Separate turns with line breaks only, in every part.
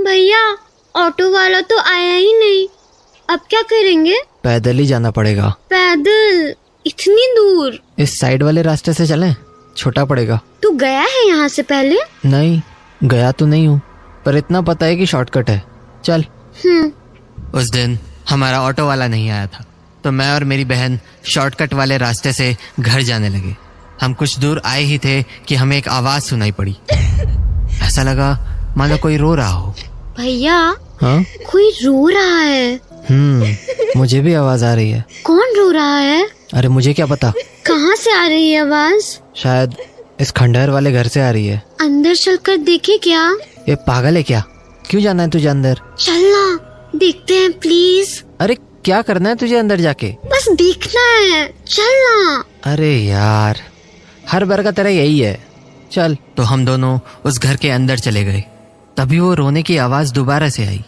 भैया ऑटो वाला तो आया ही नहीं, अब क्या करेंगे?
पैदल ही जाना पड़ेगा।
पैदल? इतनी दूर?
इस साइड वाले रास्ते से चलें, छोटा पड़ेगा।
तू गया है यहाँ से पहले?
नहीं, गया तो नहीं हूँ, पर इतना पता है कि शॉर्टकट है, चल। उस दिन हमारा ऑटो वाला नहीं आया था, तो मैं और मेरी बहन शॉर्टकट वाले रास्ते से घर जाने लगे। हम कुछ दूर आए ही थे कि हमें एक आवाज सुनाई पड़ी। ऐसा लगा मानो कोई रो रहा हो।
भैया,
हाँ?
कोई रो रहा है।
मुझे भी आवाज आ रही है।
कौन रो रहा है?
अरे मुझे क्या पता।
कहाँ से आ रही है आवाज?
शायद इस खंडहर वाले घर से आ रही है।
अंदर चलकर देखे क्या?
ये पागल है क्या? क्यों जाना है तुझे अंदर?
चलना, देखते हैं प्लीज।
अरे क्या करना है तुझे अंदर जाके?
बस देखना है, चलना।
अरे यार, हर बार का तरह यही है। चल। तो हम दोनों उस घर के अंदर चले गए। तभी वो रोने की आवाज दोबारा से आई।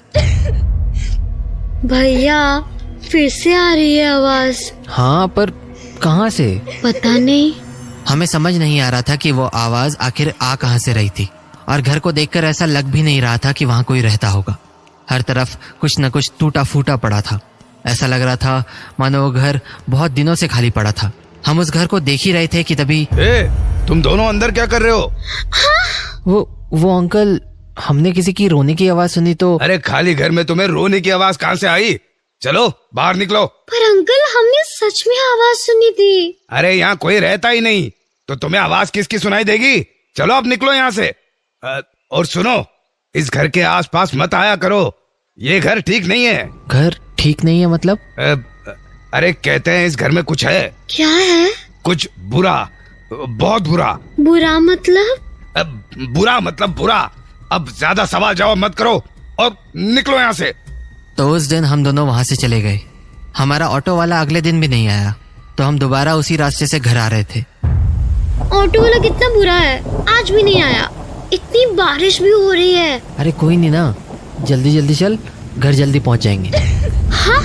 भैया, फिर से आ रही है आवाज।
हाँ, पर कहाँ से?
पता नहीं।
हमें समझ नहीं आ रहा था कि वो आवाज आखिर आ कहाँ से रही थी, और घर को देखकर ऐसा लग भी नहीं रहा था कि वहाँ कोई रहता होगा। हर तरफ कुछ न कुछ टूटा फूटा पड़ा था। ऐसा लग रहा था मानो वो घर बहुत दिनों से खाली पड़ा था। हम उस घर को देख ही रहे थे कि तभी
तुम दोनों अंदर क्या कर रहे हो?
हाँ?
वो अंकल, हमने किसी की रोने की आवाज सुनी तो।
अरे खाली घर में तुम्हें रोने की आवाज कहाँ से आई? चलो बाहर निकलो।
पर अंकल, हमने सच में आवाज सुनी थी।
अरे यहाँ कोई रहता ही नहीं, तो तुम्हें आवाज किसकी सुनाई देगी? चलो अब निकलो यहाँ से। और सुनो, इस घर के आसपास मत आया करो, ये घर ठीक नहीं है।
घर ठीक नहीं है मतलब?
अरे कहते हैं इस घर में कुछ है।
क्या है?
कुछ बुरा, बहुत बुरा।
बुरा मतलब?
बुरा मतलब बुरा। अब ज्यादा सवाल जवाब मत करो और निकलो यहाँ से।
तो उस दिन हम दोनों वहां से चले गए। हमारा ऑटो वाला अगले दिन भी नहीं आया, तो हम दोबारा उसी रास्ते से घर आ रहे थे।
ऑटो वाला कितना बुरा है, आज भी नहीं आया। इतनी बारिश भी हो रही है।
अरे कोई नहीं ना, जल्दी जल्दी चल, घर जल्दी पहुंच जाएंगे।
हाँ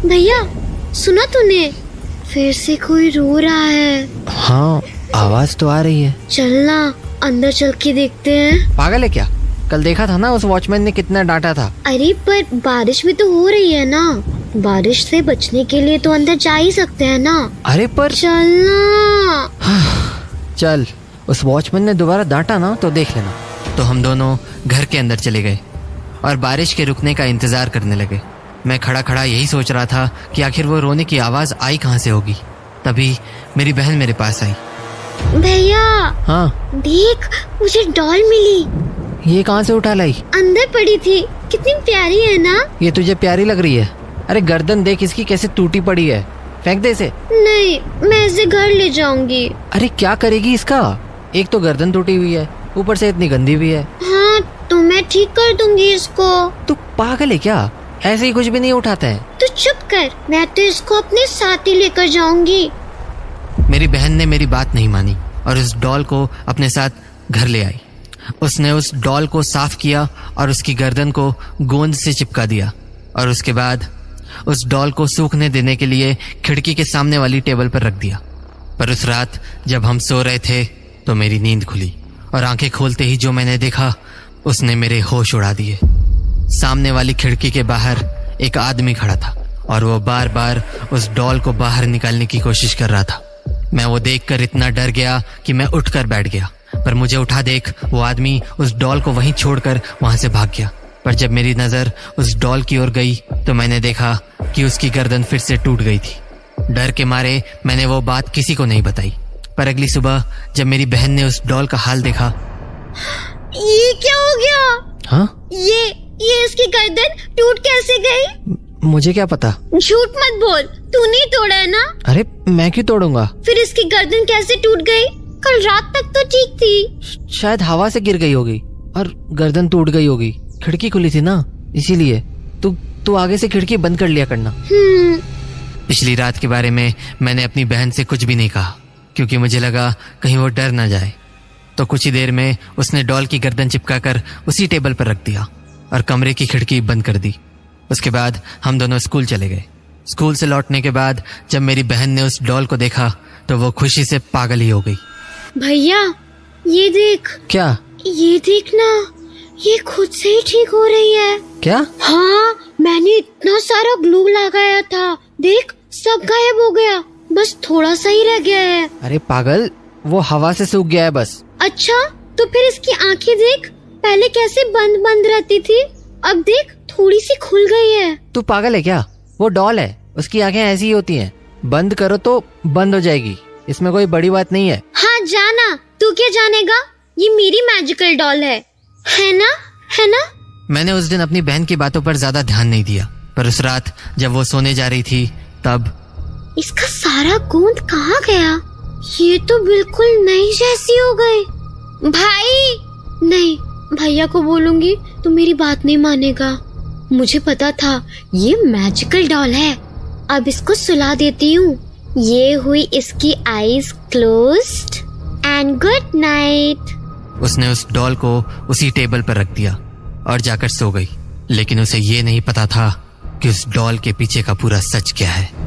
भैया, सुना तूने? फिर से कोई रो रहा है।
हाँ, आवाज तो आ रही है।
चलना, अंदर चल के देखते हैं।
पागल है क्या? कल देखा था ना, उस वॉचमैन ने कितना डांटा था।
अरे पर बारिश भी तो हो रही है ना, बारिश से बचने के लिए तो अंदर जा ही सकते हैं ना।
अरे पर
चलना।
चल, उस वॉचमैन ने दोबारा डांटा ना तो देख लेना। तो हम दोनों घर के अंदर चले गए और बारिश के रुकने का इंतजार करने लगे। मैं खड़ा खड़ा यही सोच रहा था कि आखिर वो रोने की आवाज आई कहाँ से होगी। तभी मेरी बहन मेरे पास आई।
भैया,
हाँ?
देख, मुझे डॉल मिली।
ये कहाँ से उठा लाई?
अंदर पड़ी थी, कितनी प्यारी है ना।
ये तुझे प्यारी लग रही है? अरे गर्दन देख इसकी कैसे टूटी पड़ी है, फेंक दे इसे।
नहीं, मैं इसे घर ले जाऊंगी।
अरे क्या करेगी इसका? एक तो गर्दन टूटी हुई है, ऊपर से इतनी गंदी भी है।
हाँ, तो मैं ठीक कर दूंगी इसको।
तू पागल है क्या? ऐसे ही कुछ भी नहीं उठाते हैं।
तू चुप कर, मैं तो इसको अपने साथ ही लेकर जाऊंगी।
मेरी बहन ने मेरी बात नहीं मानी और उस डॉल को अपने साथ घर ले आई। उसने उस डॉल को साफ किया और उसकी गर्दन को गोंद से चिपका दिया, और उसके बाद उस डॉल को सूखने देने के लिए खिड़की के सामने वाली टेबल पर रख दिया। पर उस रात जब हम सो रहे थे तो मेरी नींद खुली, और आंखें खोलते ही जो मैंने देखा उसने मेरे होश उड़ा दिए। सामने वाली खिड़की के बाहर एक आदमी खड़ा था और वो बार बार उस डॉल को बाहर निकालने की कोशिश कर रहा था। मैं वो देखकर इतना डर गया कि मैं उठकर बैठ गया, पर मुझे उठा देख वो आदमी उस डॉल को वहीं छोड़कर वहां से भाग गया। पर जब मेरी नजर उस डॉल की ओर गई तो मैंने देखा कि उसकी गर्दन फिर से टूट गई थी। डर के मारे मैंने वो बात किसी को नहीं बताई, पर अगली सुबह जब मेरी बहन ने उस डॉल का हाल देखा।
ये क्या हो गया?
हाँ?
ये इसकी गर्दन टूट कैसे गई?
मुझे क्या पता।
झूठ मत बोल, तूने तोड़ा है ना?
अरे मैं क्यों तोड़ूंगा?
फिर इसकी गर्दन कैसे टूट गई? कल रात तक तो ठीक थी।
शायद हवा से गिर गई होगी और गर्दन टूट गई होगी। खिड़की खुली थी ना, इसीलिए। तू आगे से खिड़की बंद कर लिया करना। पिछली रात के बारे में मैंने अपनी बहन से कुछ भी नहीं कहा, क्योंकि मुझे लगा कहीं वो डर ना जाए। तो कुछ ही देर में उसने डॉल की गर्दन चिपकाकर उसी टेबल पर रख दिया और कमरे की खिड़की बंद कर दी। उसके बाद हम दोनों स्कूल चले गए। स्कूल से लौटने के बाद जब मेरी बहन ने उस डॉल को देखा तो वो खुशी से पागल ही हो गई।
भैया, ये देख।
क्या?
ये देख ना, ये खुद से ही ठीक हो रही है।
क्या?
हाँ, मैंने इतना सारा ग्लू लगाया था, देख सब गायब हो गया, बस थोड़ा सा ही रह गया है।
अरे पागल, वो हवा से सूख गया है बस।
अच्छा, तो फिर इसकी आंखें देख, पहले कैसे बंद बंद रहती थी, अब देख थोड़ी सी खुल गई है।
तू पागल है क्या? वो डॉल है, उसकी आंखें ऐसी ही होती हैं, बंद करो तो बंद हो जाएगी, इसमें कोई बड़ी बात नहीं है।
हाँ जाना, तू क्या जानेगा, ये मेरी मैजिकल डॉल है ना, है ना?
मैंने उस दिन अपनी बहन की बातों पर ज्यादा ध्यान नहीं दिया, पर उस रात जब वो सोने जा रही थी तब
इसका सारा गोंद कहाँ गया? ये तो बिल्कुल नई जैसी हो गई। भाई, नहीं, भैया को बोलूंगी तो मेरी बात नहीं मानेगा। मुझे पता था ये मैजिकल डॉल है, अब इसको सुला देती हूँ। ये हुई इसकी eyes closed end good night.
उसने उस डॉल को उसी टेबल पर रख दिया और जाकर सो गई, लेकिन उसे ये नहीं पता था कि उस डॉल के पीछे का पूरा सच क्या है।